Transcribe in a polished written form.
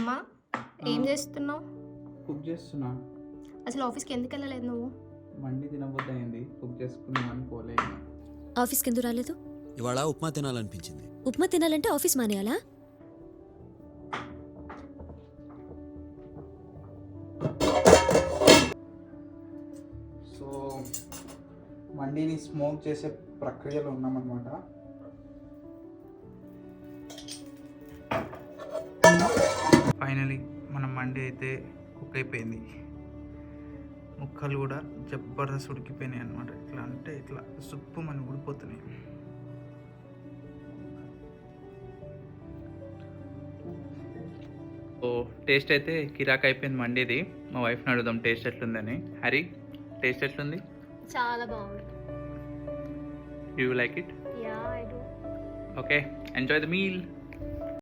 అమ్మా ఏం చేస్తున్నావు? కుక్ చేస్తున్నా. అసలు ఆఫీస్కి ఎందుకు వెళ్ళలేదు నువ్వు? మండి తినబుద్ధి అయింది, కుక్ చేసుకుందామని పోలే. ఆఫీస్కి ఎందుకు రాలేదు? ఇవాళ ఉప్మా తినాలనిపించింది. ఉప్మా తినాలంటే ఆఫీస్ మానేయాలా? సో మండిని స్మోక్ చేసే ప్రక్రియలో ఉన్నామన్నమాట. ఫైనలీ మన మండి అయితే కుక్ అయిపోయింది. ముక్కలు కూడా జబర్దస్త్ ఉడికిపోయినాయి అన్నమాట. ఇట్లా అంటే ఇట్లా సుప్పు మన ఉడిపోతున్నాయి. సో టేస్ట్ అయితే కిరాక్ అయిపోయింది మండిది. మా వైఫ్ని అడుగుదాం టేస్ట్ ఎట్లుందని. హరి, టేస్ట్ ఎట్లుంది? చాలా బాగుంది. You like it? Yeah I do. Okay, enjoy the meal.